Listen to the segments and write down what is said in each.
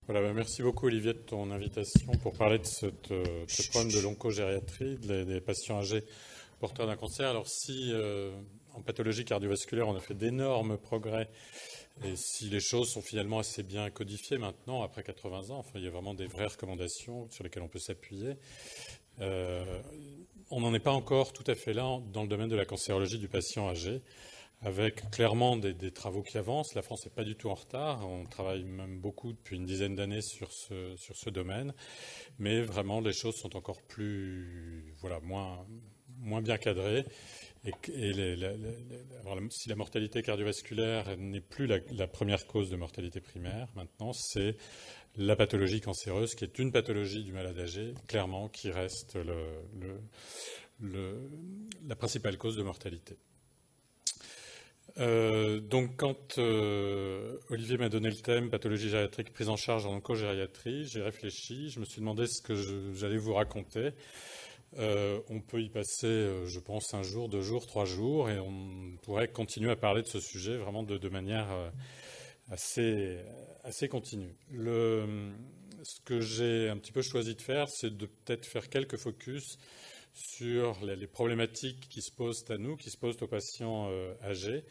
Voilà, merci beaucoup Olivier de ton invitation pour parler de ce problème de l'oncogériatrie, des patients âgés porteurs d'un cancer. Alors si en pathologie cardiovasculaire on a fait d'énormes progrès et si les choses sont finalement assez bien codifiées maintenant après 80 ans, enfin il y a vraiment des vraies recommandations sur lesquelles on peut s'appuyer, on n'en est pas encore tout à fait là dans le domaine de la cancérologie du patient âgé, avec clairement des travaux qui avancent. La France n'est pas du tout en retard. On travaille même beaucoup depuis une dizaine d'années sur ce domaine. Mais vraiment, les choses sont encore moins bien cadrées. Alors, si la mortalité cardiovasculaire n'est plus la première cause de mortalité primaire, maintenant, c'est la pathologie cancéreuse, qui est une pathologie du malade âgé, clairement, qui reste la principale cause de mortalité. Donc, quand Olivier m'a donné le thème pathologie gériatrique prise en charge en oncogériatrie, j'ai réfléchi, je me suis demandé ce que j'allais vous raconter. On peut y passer, je pense, 1 jour, 2 jours, 3 jours, et on pourrait continuer à parler de ce sujet vraiment de manière assez continue. Ce que j'ai un petit peu choisi de faire, c'est de peut-être faire quelques focus sur les problématiques qui se posent à nous, qui se posent aux patients âgés,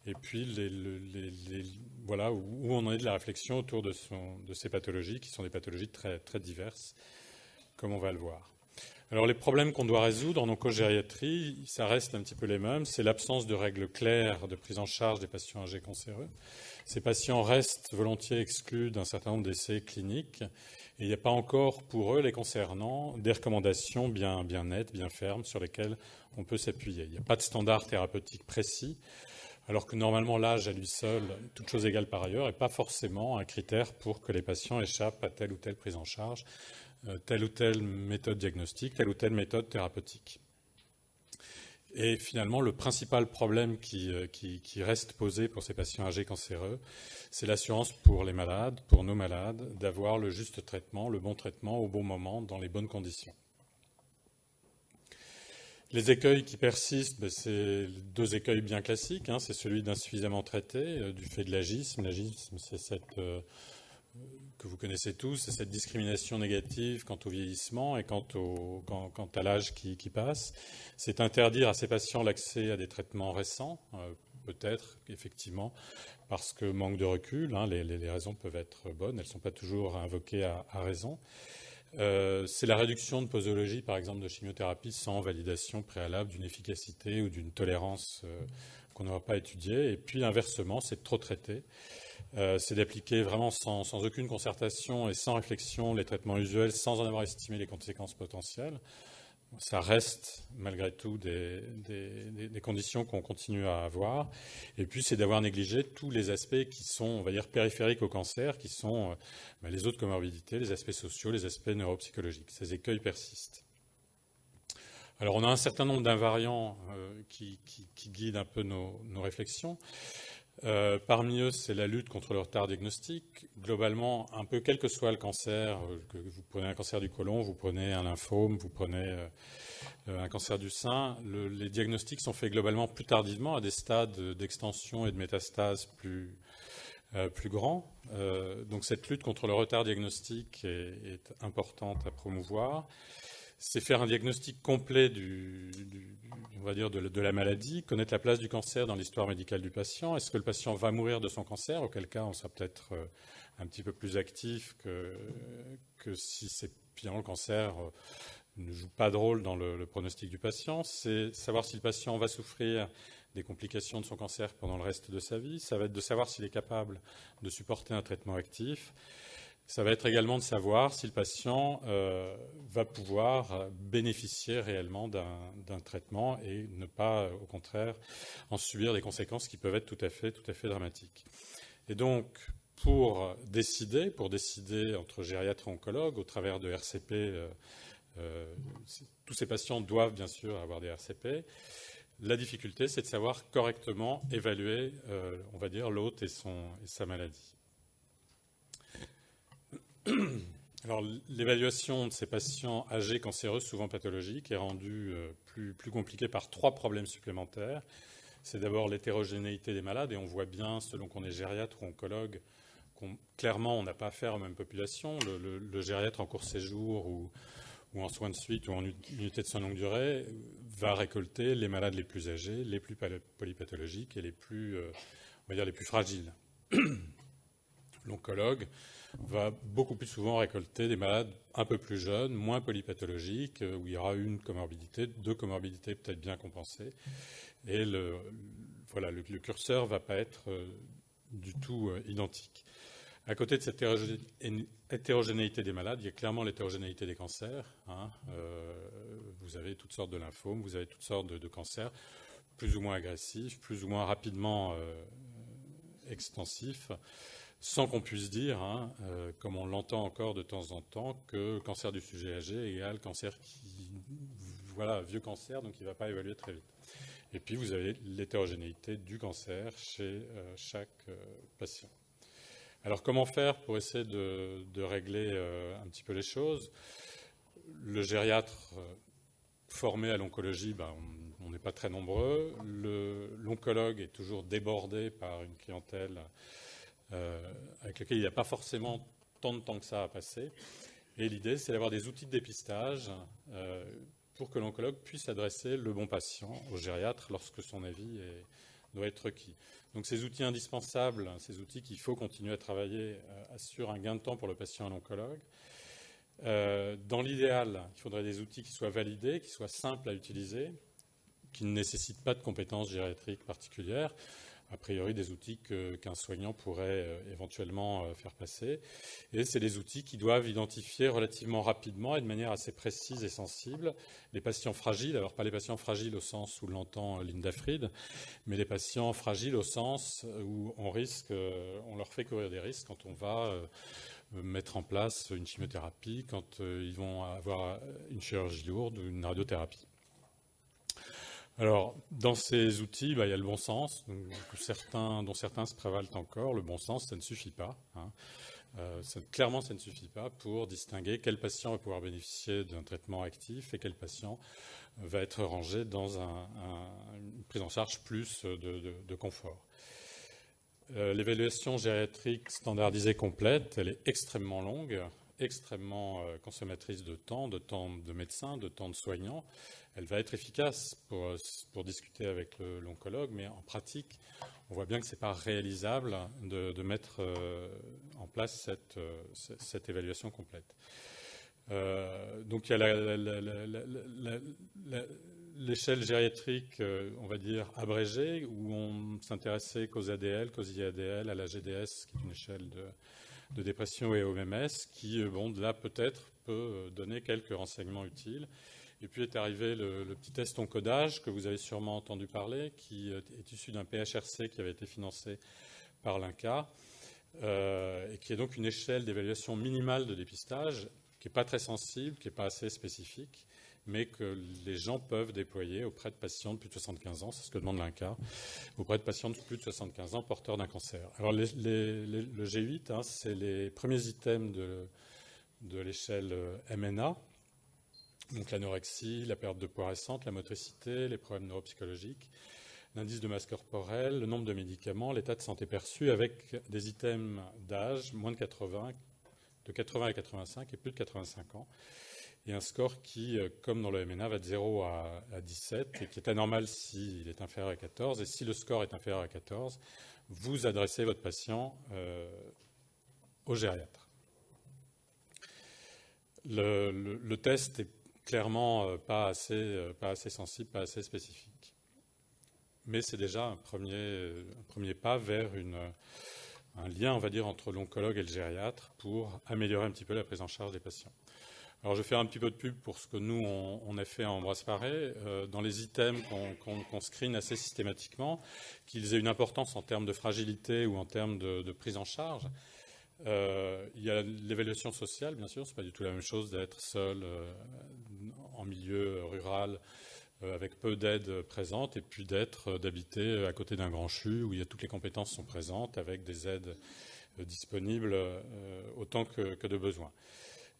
et puis voilà, où on en est de la réflexion autour de ces pathologies, qui sont des pathologies très, très diverses, comme on va le voir. Alors les problèmes qu'on doit résoudre en oncogériatrie, ça reste un petit peu les mêmes. C'est l'absence de règles claires de prise en charge des patients âgés cancéreux. Ces patients restent volontiers exclus d'un certain nombre d'essais cliniques. Et il n'y a pas encore, pour eux, les concernant, des recommandations bien nettes, bien fermes, sur lesquelles on peut s'appuyer. Il n'y a pas de standard thérapeutique précis, alors que normalement l'âge à lui seul, toute chose égale par ailleurs, n'est pas forcément un critère pour que les patients échappent à telle ou telle prise en charge, telle ou telle méthode diagnostique, telle ou telle méthode thérapeutique. Et finalement, le principal problème qui reste posé pour ces patients âgés cancéreux, c'est l'assurance pour les malades, pour nos malades, d'avoir le juste traitement, le bon traitement au bon moment, dans les bonnes conditions. Les écueils qui persistent, c'est 2 écueils bien classiques. C'est celui d'insuffisamment traité, du fait de l'agisme. L'agisme, c'est cette que vous connaissez tous, c'est cette discrimination négative quant au vieillissement et quant à l'âge qui passe. C'est interdire à ces patients l'accès à des traitements récents, peut-être, effectivement, parce que manque de recul. Les raisons peuvent être bonnes, elles ne sont pas toujours invoquées à raison. C'est la réduction de posologie, par exemple, de chimiothérapie sans validation préalable d'une efficacité ou d'une tolérance qu'on n'aura pas étudiée. Et puis, inversement, c'est de trop traiter. C'est d'appliquer vraiment sans aucune concertation et sans réflexion les traitements usuels, sans en avoir estimé les conséquences potentielles. Ça reste malgré tout des conditions qu'on continue à avoir. Et puis c'est d'avoir négligé tous les aspects qui sont, on va dire, périphériques au cancer, qui sont les autres comorbidités, les aspects sociaux, les aspects neuropsychologiques. Ces écueils persistent. Alors on a un certain nombre d'invariants qui guident un peu nos réflexions. Parmi eux, c'est la lutte contre le retard diagnostique. Globalement, un peu quel que soit le cancer, que vous prenez un cancer du côlon, vous prenez un lymphome, vous prenez un cancer du sein, les diagnostics sont faits globalement plus tardivement, à des stades d'extension et de métastase plus grands. Donc cette lutte contre le retard diagnostique est importante à promouvoir. C'est faire un diagnostic complet on va dire de la maladie, connaître la place du cancer dans l'histoire médicale du patient. Est-ce que le patient va mourir de son cancer? Auquel cas, on sera peut-être un petit peu plus actif que si finalement le cancer ne joue pas de rôle dans le pronostic du patient. C'est savoir si le patient va souffrir des complications de son cancer pendant le reste de sa vie. Ça va être de savoir s'il est capable de supporter un traitement actif. Ça va être également de savoir si le patient va pouvoir bénéficier réellement d'un traitement et ne pas, au contraire, en subir des conséquences qui peuvent être tout à fait dramatiques. Et donc, pour décider entre gériatre et oncologue, au travers de RCP, tous ces patients doivent bien sûr avoir des RCP. La difficulté, c'est de savoir correctement évaluer, on va dire, l'hôte et sa maladie. Alors, l'évaluation de ces patients âgés cancéreux, souvent pathologiques, est rendue plus compliquée par 3 problèmes supplémentaires. C'est d'abord l'hétérogénéité des malades, et on voit bien, selon qu'on est gériatre ou oncologue, clairement, on n'a pas affaire aux mêmes populations. Le gériatre en court séjour ou en soins de suite ou en unité de soins longue durée va récolter les malades les plus âgés, les plus polypathologiques et les plus, on va dire, les plus fragiles. L'oncologue va beaucoup plus souvent récolter des malades un peu plus jeunes, moins polypathologiques, où il y aura une comorbidité, deux comorbidités peut-être bien compensées. Et le curseur ne va pas être du tout identique. À côté de cette hétérogénéité des malades, il y a clairement l'hétérogénéité des cancers. Vous avez toutes sortes de lymphomes, vous avez toutes sortes de cancers, plus ou moins agressifs, plus ou moins rapidement extensifs, sans qu'on puisse dire, comme on l'entend encore de temps en temps, que cancer du sujet âgé égale cancer vieux cancer, donc il ne va pas évoluer très vite. Et puis vous avez l'hétérogénéité du cancer chez chaque patient. Alors comment faire pour essayer de régler un petit peu les choses? Le gériatre formé à l'oncologie, on n'est pas très nombreux. L'oncologue est toujours débordé par une clientèle avec laquelle il n'y a pas forcément tant de temps que ça à passer. Et l'idée, c'est d'avoir des outils de dépistage pour que l'oncologue puisse adresser le bon patient au gériatre lorsque son avis doit être requis. Donc ces outils indispensables, ces outils qu'il faut continuer à travailler, assurent un gain de temps pour le patient et l'oncologue. Dans l'idéal, il faudrait des outils qui soient validés, qui soient simples à utiliser, qui ne nécessitent pas de compétences gériatriques particulières. A priori, des outils qu'un soignant pourrait éventuellement faire passer. Et c'est des outils qui doivent identifier relativement rapidement et de manière assez précise et sensible les patients fragiles. Alors, pas les patients fragiles au sens où l'entend Linda Fried, mais les patients fragiles au sens où on leur fait courir des risques quand on va mettre en place une chimiothérapie, quand ils vont avoir une chirurgie lourde ou une radiothérapie. Alors, dans ces outils, il y a le bon sens, dont certains se prévalent encore. Le bon sens, ça ne suffit pas. Clairement, ça ne suffit pas pour distinguer quel patient va pouvoir bénéficier d'un traitement actif et quel patient va être rangé dans une prise en charge plus de confort. L'évaluation gériatrique standardisée complète, elle est extrêmement longue, extrêmement consommatrice de temps de médecins, de temps de soignants. Elle va être efficace pour discuter avec l'oncologue, mais en pratique, on voit bien que ce n'est pas réalisable de mettre en place cette évaluation complète. Donc il y a l'échelle gériatrique, on va dire, abrégée, où on s'intéressait qu'aux ADL, qu'aux IADL, à la GDS, qui est une échelle de dépression, et au MMS, qui, là, peut-être peut donner quelques renseignements utiles. Et puis est arrivé le petit test encodage que vous avez sûrement entendu parler, qui est issu d'un PHRC qui avait été financé par l'INCa, et qui est donc une échelle d'évaluation minimale de dépistage, qui n'est pas très sensible, qui n'est pas assez spécifique, mais que les gens peuvent déployer auprès de patients de plus de 75 ans, c'est ce que demande l'INCa, auprès de patients de plus de 75 ans porteurs d'un cancer. Alors le G8, c'est les premiers items de l'échelle MNA, donc l'anorexie, la perte de poids récente, la motricité, les problèmes neuropsychologiques, l'indice de masse corporelle, le nombre de médicaments, l'état de santé perçu, avec des items d'âge, moins de 80 à 85 et plus de 85 ans. Et un score qui, comme dans le MNA, va de 0 à 17 et qui est anormal s'il est inférieur à 14. Et si le score est inférieur à 14, vous adressez votre patient au gériatre. Le test est clairement pas assez sensible, pas assez spécifique. Mais c'est déjà un premier pas vers un lien, on va dire, entre l'oncologue et le gériatre pour améliorer un petit peu la prise en charge des patients. Alors, je vais faire un petit peu de pub pour ce que nous, on a fait à Ambroise Paré. Dans les items qu'on screen assez systématiquement, qu'ils aient une importance en termes de fragilité ou en termes de prise en charge, il y a l'évaluation sociale, bien sûr. Ce n'est pas du tout la même chose d'être seul en milieu rural avec peu d'aides présentes et puis d'habiter à côté d'un grand CHU où toutes les compétences sont présentes avec des aides disponibles autant que de besoin.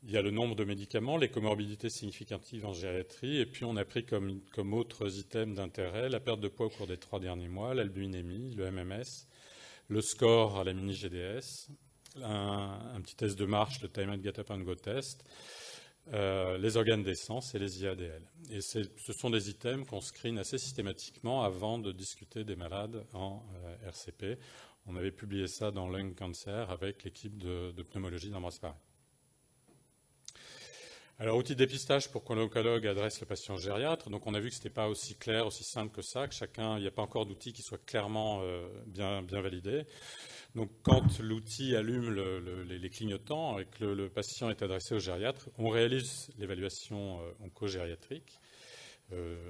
Il y a le nombre de médicaments, les comorbidités significatives en gériatrie, et puis on a pris comme autres items d'intérêt la perte de poids au cours des 3 derniers mois, l'albuminémie, le MMS, le score à la mini-GDS, un petit test de marche, le Time and Get Up and Go test, les organes d'essence et les IADL. Et ce sont des items qu'on screen assez systématiquement avant de discuter des malades en RCP. On avait publié ça dans Lung Cancer avec l'équipe de pneumologie d'Ambroise Paré. Alors, outil de dépistage pour que l'oncologue adresse le patient gériatre. Donc, on a vu que ce n'était pas aussi clair, aussi simple que ça, que chacun, il n'y a pas encore d'outil qui soit clairement bien validé. Donc, quand l'outil allume les clignotants et que le patient est adressé au gériatre, on réalise l'évaluation oncogériatrique.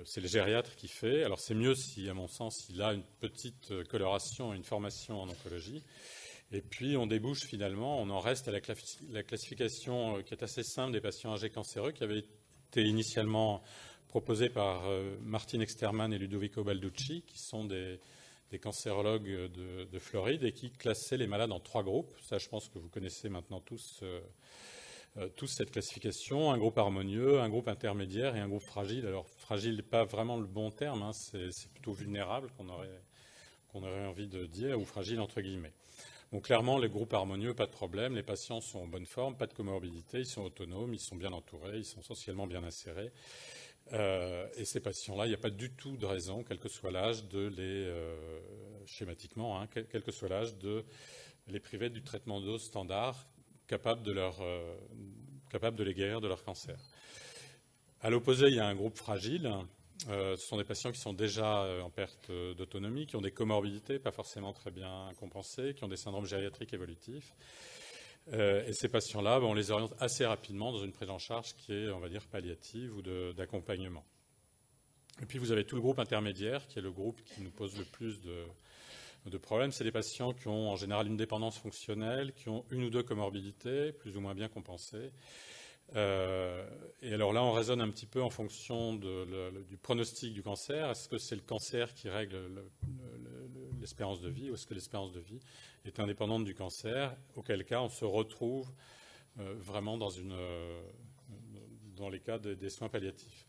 C'est le gériatre qui fait. Alors, c'est mieux si, à mon sens, il a une petite coloration, une formation en oncologie. Et puis, on débouche finalement, on en reste à la classification qui est assez simple des patients âgés cancéreux, qui avait été initialement proposée par Martin Exterman et Ludovico Balducci, qui sont des cancérologues de Floride et qui classaient les malades en 3 groupes. Ça, je pense que vous connaissez maintenant tous cette classification. Un groupe harmonieux, un groupe intermédiaire et un groupe fragile. Alors, fragile n'est pas vraiment le bon terme, hein, c'est plutôt vulnérable qu'on aurait envie de dire, ou fragile entre guillemets. Donc clairement, les groupes harmonieux, pas de problème, les patients sont en bonne forme, pas de comorbidité, ils sont autonomes, ils sont bien entourés, ils sont essentiellement bien insérés. Et ces patients-là, il n'y a pas du tout de raison, quel que soit l'âge, schématiquement, hein, quel que soit l'âge, de les priver du traitement dose standard capable de les guérir de leur cancer. À l'opposé, il y a un groupe fragile. Ce sont des patients qui sont déjà en perte d'autonomie, qui ont des comorbidités pas forcément très bien compensées, qui ont des syndromes gériatriques évolutifs. Et ces patients-là, on les oriente assez rapidement dans une prise en charge qui est, on va dire, palliative ou d'accompagnement. Et puis vous avez tout le groupe intermédiaire, qui est le groupe qui nous pose le plus de problèmes. C'est des patients qui ont en général une dépendance fonctionnelle, qui ont une ou deux comorbidités, plus ou moins bien compensées. Et alors là, on raisonne un petit peu en fonction du pronostic du cancer. Est-ce que c'est le cancer qui règle l'espérance de vie ou est-ce que l'espérance de vie est indépendante du cancer? Auquel cas, on se retrouve vraiment dans les cas des soins palliatifs.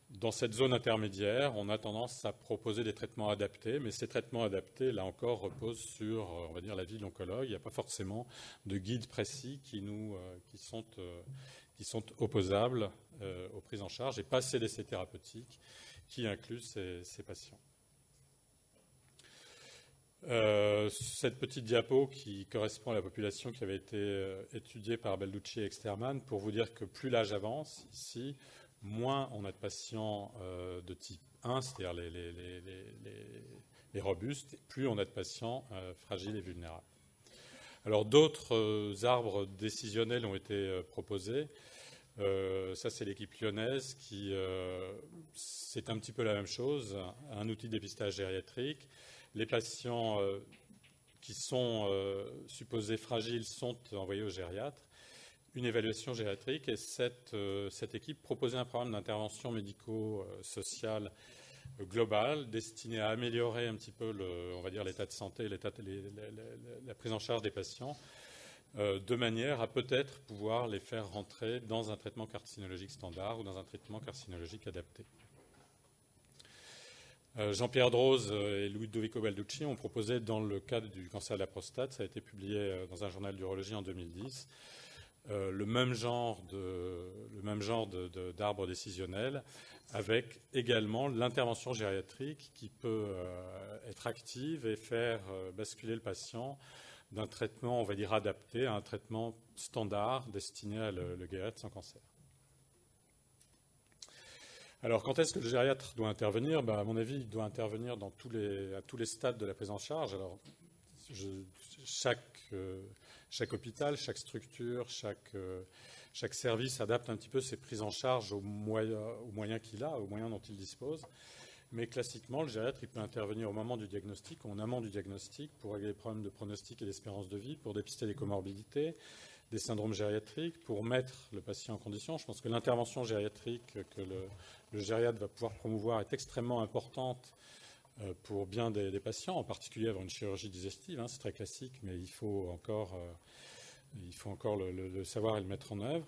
Dans cette zone intermédiaire, on a tendance à proposer des traitements adaptés, mais ces traitements adaptés, là encore, reposent sur, on va dire, l'avis de l'oncologue. Il n'y a pas forcément de guide précis qui sont opposables aux prises en charge et pas ces décès thérapeutiques qui incluent ces patients. Cette petite diapo qui correspond à la population qui avait été étudiée par Balducci et Exterman, pour vous dire que plus l'âge avance, ici, moins on a de patients de type 1, c'est-à-dire les robustes, plus on a de patients fragiles et vulnérables. Alors d'autres arbres décisionnels ont été proposés. Ça, c'est l'équipe lyonnaise qui, c'est un petit peu la même chose, un outil de dépistage gériatrique. Les patients qui sont supposés fragiles sont envoyés au gériatre. Une évaluation gériatrique et cette équipe proposait un programme d'intervention médico-sociale global destiné à améliorer un petit peu on va dire l'état de santé, la prise en charge des patients, de manière à peut-être pouvoir les faire rentrer dans un traitement carcinologique standard ou dans un traitement carcinologique adapté. Jean-Pierre Droz et Ludovico Balducci ont proposé dans le cadre du cancer de la prostate, ça a été publié dans un journal d'urologie en 2010, le même genre d'arbre décisionnel avec également l'intervention gériatrique qui peut être active et faire basculer le patient d'un traitement, on va dire, adapté à un traitement standard destiné à le guérir de son cancer. Alors, quand est-ce que le gériatre doit intervenir? À mon avis, il doit intervenir à tous les stades de la prise en charge. Alors, chaque hôpital, chaque structure, chaque service adapte un petit peu ses prises en charge aux moyens qu'il a, aux moyens dont il dispose. Mais classiquement, le gériatre, il peut intervenir au moment du diagnostic, ou en amont du diagnostic, pour régler les problèmes de pronostic et d'espérance de vie, pour dépister des comorbidités, des syndromes gériatriques, pour mettre le patient en condition. Je pense que l'intervention gériatrique que le gériatre va pouvoir promouvoir est extrêmement importante pour bien des patients, en particulier avant une chirurgie digestive. C'est très classique, mais il faut encore le savoir et le mettre en œuvre.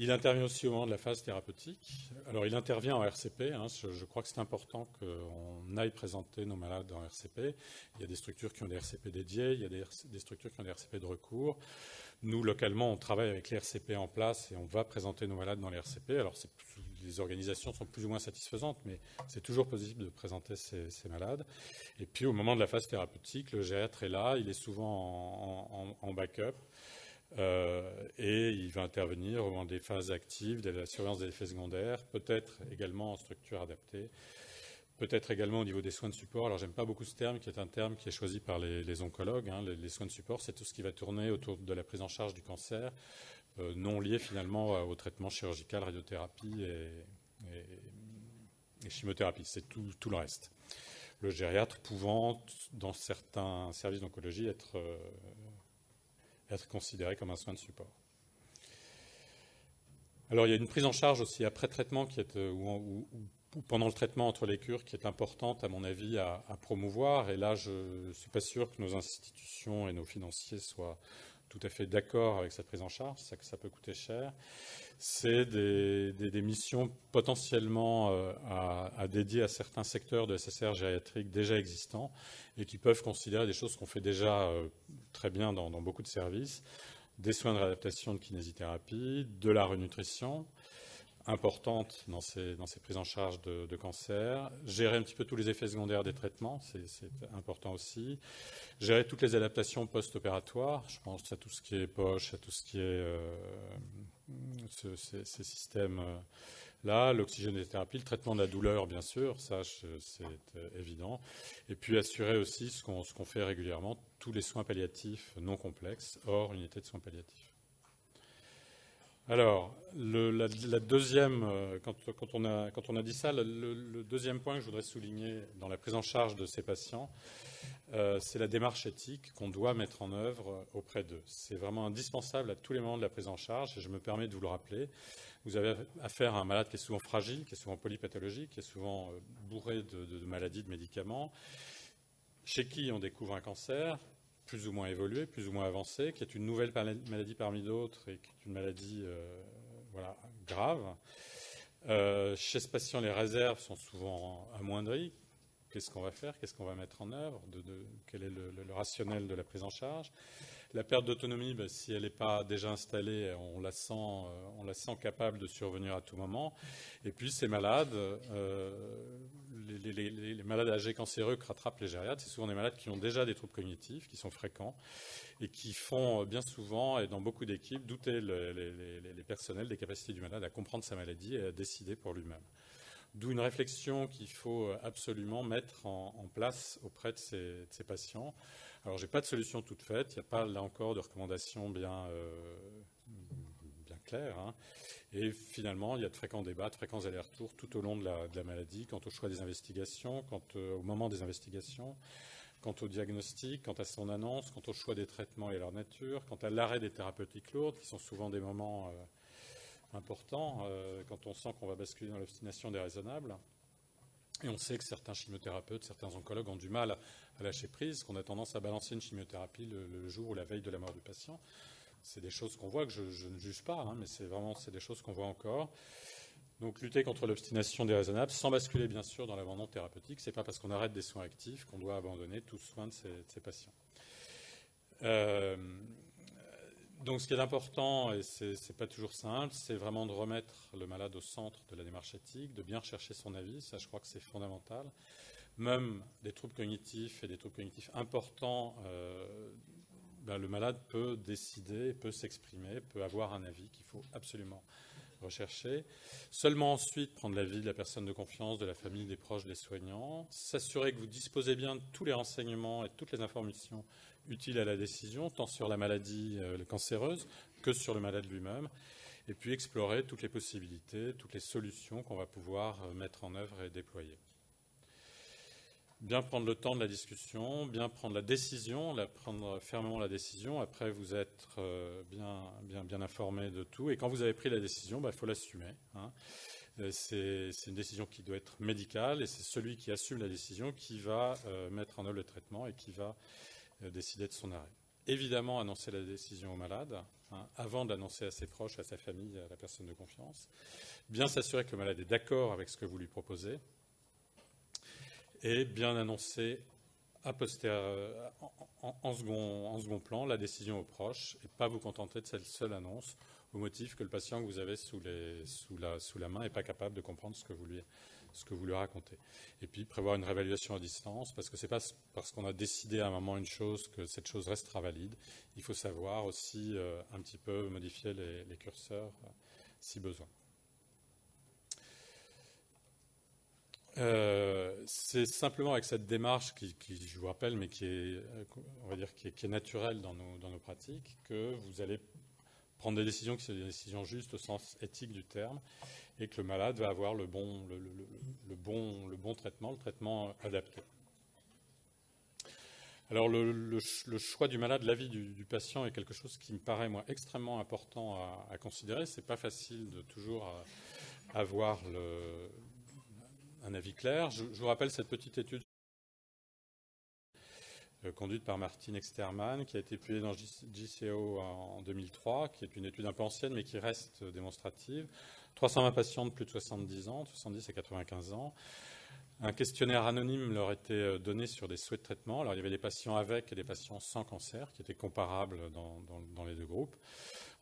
Il intervient aussi au moment de la phase thérapeutique. Alors, il intervient en RCP. Je crois que c'est important qu'on aille présenter nos malades en RCP. Il y a des structures qui ont des RCP dédiés, il y a des structures qui ont des RCP de recours. Nous, localement, on travaille avec les RCP en place et on va présenter nos malades dans les RCP. Alors, les organisations sont plus ou moins satisfaisantes, mais c'est toujours possible de présenter ces malades. Et puis, au moment de la phase thérapeutique, le gériatre est là, il est souvent en backup. Et il va intervenir au moment des phases actives, de la surveillance des effets secondaires, peut-être également en structure adaptée, peut-être également au niveau des soins de support. Alors, j'aime pas beaucoup ce terme, qui est un terme qui est choisi par les oncologues. Les soins de support, c'est tout ce qui va tourner autour de la prise en charge du cancer, non lié finalement au traitement chirurgical, radiothérapie et chimiothérapie. C'est tout le reste. Le gériatre pouvant, dans certains services d'oncologie, être considéré comme un soin de support. Alors, il y a une prise en charge aussi après traitement qui est, ou pendant le traitement entre les cures qui est importante, à mon avis, à promouvoir. Et là, je ne suis pas sûr que nos institutions et nos financiers soient tout à fait d'accord avec cette prise en charge. C'est que ça peut coûter cher. C'est des missions potentiellement à dédier à certains secteurs de SSR gériatrique déjà existants et qui peuvent considérer des choses qu'on fait déjà très bien dans beaucoup de services, des soins de réadaptation de kinésithérapie, de la renutrition, importante dans ces prises en charge de cancer, gérer un petit peu tous les effets secondaires des traitements, c'est important aussi, gérer toutes les adaptations post-opératoires, je pense à tout ce qui est poche, à tout ce qui est ces systèmes-là, l'oxygénothérapie, le traitement de la douleur, bien sûr, ça c'est évident, et puis assurer aussi ce qu'on fait régulièrement, tous les soins palliatifs non complexes, hors unité de soins palliatifs. Alors, la deuxième, quand on a dit ça, le deuxième point que je voudrais souligner dans la prise en charge de ces patients, c'est la démarche éthique qu'on doit mettre en œuvre auprès d'eux. C'est vraiment indispensable à tous les moments de la prise en charge, et je me permets de vous le rappeler. Vous avez affaire à un malade qui est souvent fragile, qui est souvent polypathologique, qui est souvent bourré de maladies, de médicaments, chez qui on découvre un cancer, plus ou moins évolué, plus ou moins avancé, qui est une nouvelle maladie parmi d'autres et qui est une maladie grave. Chez ce patient, les réserves sont souvent amoindries. Qu'est-ce qu'on va faire? Qu'est-ce qu'on va mettre en œuvre? Quel est le rationnel de la prise en charge? La perte d'autonomie, si elle n'est pas déjà installée, on la sent capable de survenir à tout moment. Et puis ces malades, les malades âgés cancéreux que rattrapent les gériatres, c'est souvent des malades qui ont déjà des troubles cognitifs, qui sont fréquents, et qui font bien souvent, et dans beaucoup d'équipes, douter les personnels des capacités du malade à comprendre sa maladie et à décider pour lui-même. D'où une réflexion qu'il faut absolument mettre en place auprès de ces patients. Alors, je n'ai pas de solution toute faite, il n'y a pas là encore de recommandations bien claires. Et finalement, il y a de fréquents débats, de fréquents allers-retours tout au long de la maladie, quant au choix des investigations, au moment des investigations, quant au diagnostic, quant à son annonce, quant au choix des traitements et leur nature, quant à l'arrêt des thérapeutiques lourdes, qui sont souvent des moments importants, quand on sent qu'on va basculer dans l'obstination déraisonnable. Et on sait que certains chimiothérapeutes, certains oncologues ont du mal à lâcher prise, qu'on a tendance à balancer une chimiothérapie le jour ou la veille de la mort du patient. C'est des choses qu'on voit, que je ne juge pas, mais c'est des choses qu'on voit encore. Donc lutter contre l'obstination déraisonnable, sans basculer bien sûr dans l'abandon thérapeutique, c'est pas parce qu'on arrête des soins actifs qu'on doit abandonner tout soin de ces patients. Donc ce qui est important, et c'est pas toujours simple, c'est vraiment de remettre le malade au centre de la démarche éthique, de bien rechercher son avis, ça je crois que c'est fondamental. Même des troubles cognitifs et des troubles cognitifs importants, le malade peut décider, peut s'exprimer, peut avoir un avis qu'il faut absolument rechercher. Seulement ensuite prendre l'avis de la personne de confiance, de la famille, des proches, des soignants, s'assurer que vous disposez bien de tous les renseignements et de toutes les informations utiles à la décision, tant sur la maladie cancéreuse que sur le malade lui-même, et puis explorer toutes les possibilités, toutes les solutions qu'on va pouvoir mettre en œuvre et déployer. Bien prendre le temps de la discussion, bien prendre la décision, prendre fermement la décision. Après, vous êtes bien informé de tout. Et quand vous avez pris la décision, il faut l'assumer. C'est une décision qui doit être médicale et c'est celui qui assume la décision qui va mettre en œuvre le traitement et qui va décider de son arrêt. évidemment annoncer la décision au malade, hein, avant de l'annoncer à ses proches, à sa famille, à la personne de confiance. Bien s'assurer que le malade est d'accord avec ce que vous lui proposez. Et bien annoncer en second plan la décision aux proches et pas vous contenter de cette seule annonce au motif que le patient que vous avez sous la main n'est pas capable de comprendre ce que vous lui racontez. Et puis prévoir une réévaluation à distance, parce que ce n'est pas parce qu'on a décidé à un moment une chose que cette chose restera valide. Il faut savoir aussi un petit peu modifier les curseurs si besoin. C'est simplement avec cette démarche qui, je vous rappelle, mais qui est, on va dire, qui est naturelle dans nos pratiques, que vous allez prendre des décisions qui sont des décisions justes au sens éthique du terme, et que le malade va avoir le bon traitement, le traitement adapté. Alors le choix du malade, l'avis du patient est quelque chose qui me paraît moi extrêmement important à considérer. C'est pas facile de toujours avoir un avis clair. Je vous rappelle cette petite étude conduite par Martin Exterman, qui a été publiée dans JCO en 2003, qui est une étude un peu ancienne, mais qui reste démonstrative. 320 patients de plus de 70 ans, 70 à 95 ans. Un questionnaire anonyme leur était donné sur des souhaits de traitement. Alors, il y avait des patients avec et des patients sans cancer, qui étaient comparables dans les deux groupes.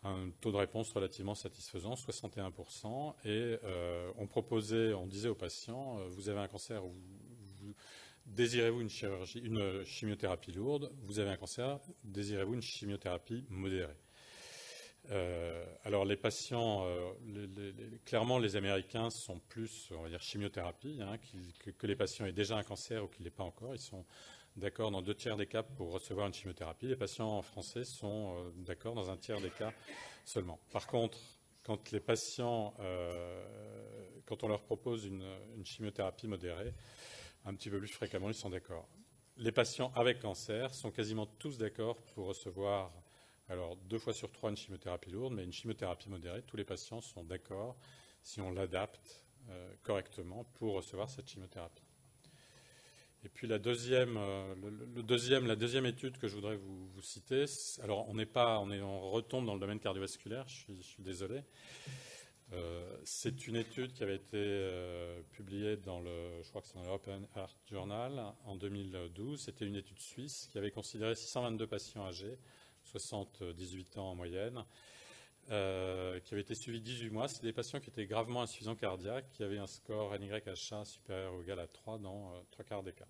Un taux de réponse relativement satisfaisant, 61%. Et on disait aux patients, vous avez un cancer, désirez-vous une chimiothérapie lourde? Vous avez un cancer, désirez-vous une chimiothérapie modérée? Alors les patients, clairement les Américains sont plus, on va dire, chimiothérapie, hein, que les patients aient déjà un cancer ou qu'ils ne l'aient pas encore. Ils sont d'accord dans 2/3 des cas pour recevoir une chimiothérapie. Les patients français sont d'accord dans 1/3 des cas seulement. Par contre, quand les patients, quand on leur propose une chimiothérapie modérée, un petit peu plus fréquemment, ils sont d'accord. Les patients avec cancer sont quasiment tous d'accord pour recevoir, alors 2 fois sur 3 une chimiothérapie lourde, mais une chimiothérapie modérée, tous les patients sont d'accord si on l'adapte correctement pour recevoir cette chimiothérapie. Et puis la deuxième étude que je voudrais vous citer, alors on retombe dans le domaine cardiovasculaire, je suis désolé. C'est une étude qui avait été publiée je crois que c'est dans l'European Heart Journal en 2012. C'était une étude suisse qui avait considéré 622 patients âgés, 78 ans en moyenne, qui avaient été suivis 18 mois. C'est des patients qui étaient gravement insuffisants cardiaques, qui avaient un score NYHA supérieur ou égal à 3 dans 3/4 des cas.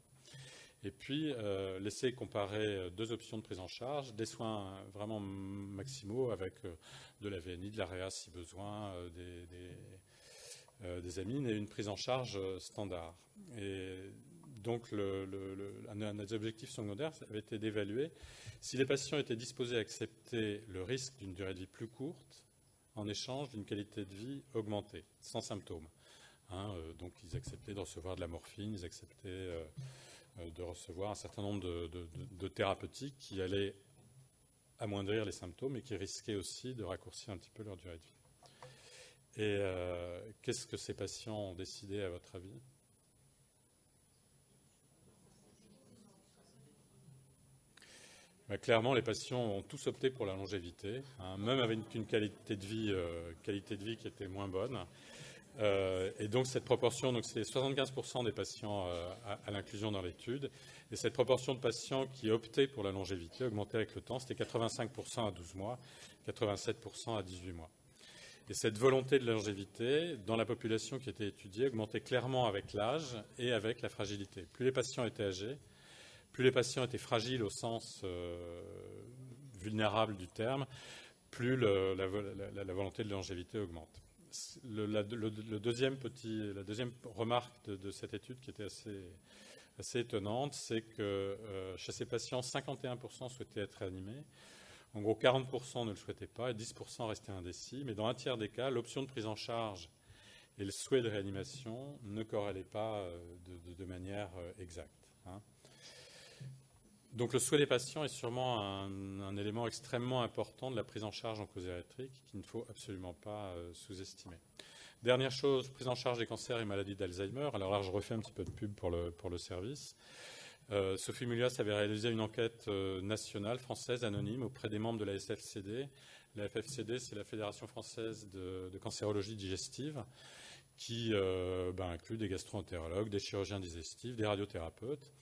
Et puis, laisser comparer 2 options de prise en charge, des soins vraiment maximaux avec de la VNI, de l'AREA si besoin, des amines et une prise en charge standard. Et donc, un des objectifs secondaires avait été d'évaluer si les patients étaient disposés à accepter le risque d'une durée de vie plus courte en échange d'une qualité de vie augmentée, sans symptômes. Hein, donc, ils acceptaient de recevoir de la morphine, ils acceptaient de recevoir un certain nombre de thérapeutiques qui allaient amoindrir les symptômes et qui risquaient aussi de raccourcir un petit peu leur durée de vie. Et qu'est-ce que ces patients ont décidé, à votre avis? Clairement, les patients ont tous opté pour la longévité, hein, même avec une qualité de vie qui était moins bonne. Et donc cette proportion, donc c'est 75% des patients à l'inclusion dans l'étude, et cette proportion de patients qui optaient pour la longévité augmentait avec le temps, c'était 85% à 12 mois, 87% à 18 mois. Et cette volonté de longévité, dans la population qui était étudiée, augmentait clairement avec l'âge et avec la fragilité. Plus les patients étaient âgés, plus les patients étaient fragiles au sens vulnérable du terme, plus la volonté de longévité augmente. La deuxième remarque de cette étude qui était assez étonnante, c'est que chez ces patients, 51% souhaitaient être réanimés. En gros, 40% ne le souhaitaient pas et 10% restaient indécis. Mais dans 1/3 des cas, l'option de prise en charge et le souhait de réanimation ne corrélaient pas de manière exacte. Hein. Donc le souhait des patients est sûrement un élément extrêmement important de la prise en charge oncogériatrique qu'il ne faut absolument pas sous-estimer. Dernière chose, prise en charge des cancers et maladies d'Alzheimer. Alors là, je refais un petit peu de pub pour le service. Sophie Mulias avait réalisé une enquête nationale française anonyme auprès des membres de la SFCD. La FFCD, c'est la Fédération française de cancérologie digestive, qui inclut des gastro-entérologues, des chirurgiens digestifs, des radiothérapeutes.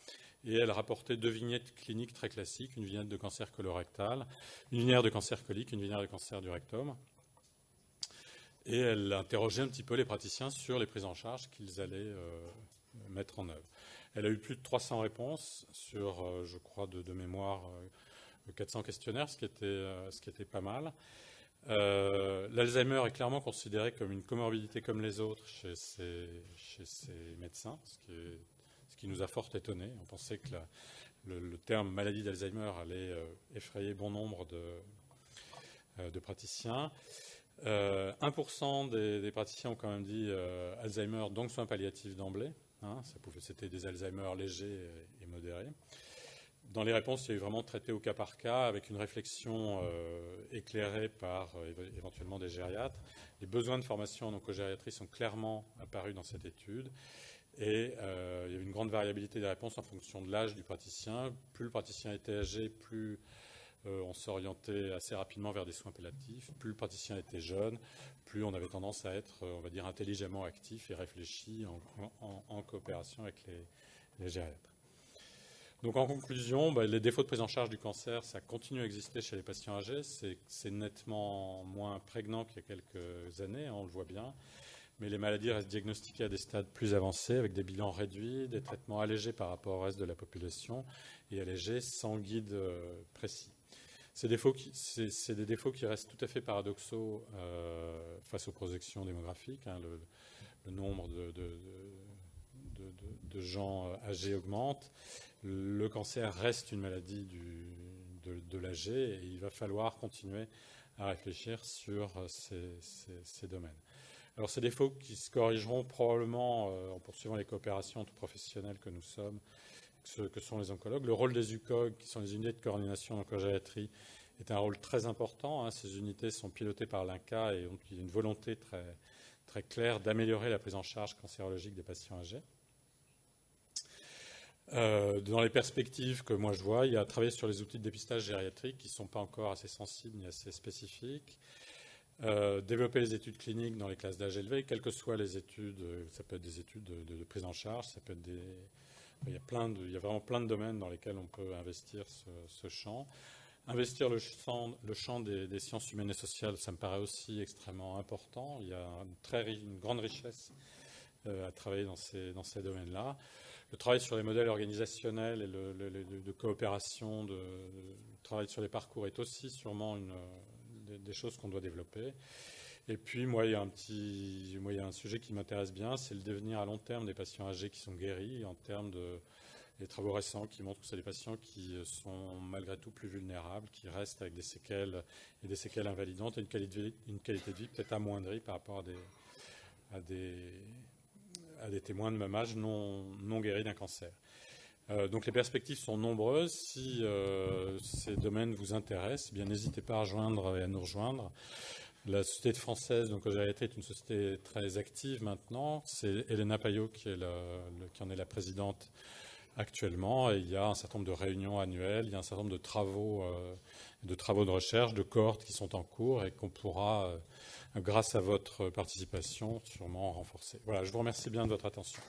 Et elle rapportait 2 vignettes cliniques très classiques, une vignette de cancer colorectal, une vignette de cancer colique, une vignette de cancer du rectum. Et elle interrogeait un petit peu les praticiens sur les prises en charge qu'ils allaient mettre en œuvre. Elle a eu plus de 300 réponses sur, je crois, de mémoire, 400 questionnaires, ce qui était pas mal. L'Alzheimer est clairement considéré comme une comorbidité comme les autres chez ces médecins, ce qui nous a fort étonnés. On pensait que le terme maladie d'Alzheimer allait effrayer bon nombre de praticiens. 1% des praticiens ont quand même dit Alzheimer, donc soins palliatifs d'emblée. Hein, c'était des Alzheimer légers et modérés. Dans les réponses, il y a eu vraiment traité au cas par cas, avec une réflexion éclairée par éventuellement des gériatres. Les besoins de formation en oncogériatrie sont clairement apparus dans cette étude. Et il y avait une grande variabilité des réponses en fonction de l'âge du praticien. Plus le praticien était âgé, plus on s'orientait assez rapidement vers des soins palliatifs. Plus le praticien était jeune, plus on avait tendance à être, on va dire, intelligemment actif et réfléchi en coopération avec les gériatres. Donc en conclusion, les défauts de prise en charge du cancer, ça continue à exister chez les patients âgés. C'est nettement moins prégnant qu'il y a quelques années, on le voit bien. Mais les maladies restent diagnostiquées à des stades plus avancés, avec des bilans réduits, des traitements allégés par rapport au reste de la population et allégés sans guide précis. C'est des défauts qui restent tout à fait paradoxaux face aux projections démographiques. Hein, le nombre de gens âgés augmente. Le cancer reste une maladie de l'âgé et il va falloir continuer à réfléchir sur ces domaines. Alors ces défauts qui se corrigeront probablement en poursuivant les coopérations entre professionnels que nous sommes, que sont les oncologues. Le rôle des UCOG, qui sont les unités de coordination d'oncogériatrie, est un rôle très important. Hein. Ces unités sont pilotées par l'INCa et il y a une volonté très, très claire d'améliorer la prise en charge cancérologique des patients âgés. Dans les perspectives que moi je vois, il y a à travailler sur les outils de dépistage gériatrique qui ne sont pas encore assez sensibles ni assez spécifiques. Développer les études cliniques dans les classes d'âge élevées, quelles que soient les études, ça peut être des études de prise en charge, ça peut être il y a vraiment plein de domaines dans lesquels on peut investir ce champ. Investir le champ des sciences humaines et sociales, ça me paraît aussi extrêmement important. Il y a une grande richesse à travailler dans ces domaines-là. Le travail sur les modèles organisationnels et de coopération, le travail sur les parcours est aussi sûrement des choses qu'on doit développer. Et puis, moi, il y a un sujet qui m'intéresse bien, c'est le devenir à long terme des patients âgés qui sont guéris, en termes des travaux récents qui montrent que c'est des patients qui sont malgré tout plus vulnérables, qui restent avec des séquelles et des séquelles invalidantes et une qualité de vie peut-être amoindrie par rapport à des témoins de même âge non guéris d'un cancer. Donc les perspectives sont nombreuses. Si ces domaines vous intéressent, bien n'hésitez pas à nous rejoindre. La Société française d'oncogériatrie est une société très active maintenant. C'est Elena Payot qui en est la présidente actuellement. Et il y a un certain nombre de réunions annuelles, il y a un certain nombre de travaux de recherche, de cohortes qui sont en cours et qu'on pourra, grâce à votre participation, sûrement renforcer. Voilà, je vous remercie bien de votre attention.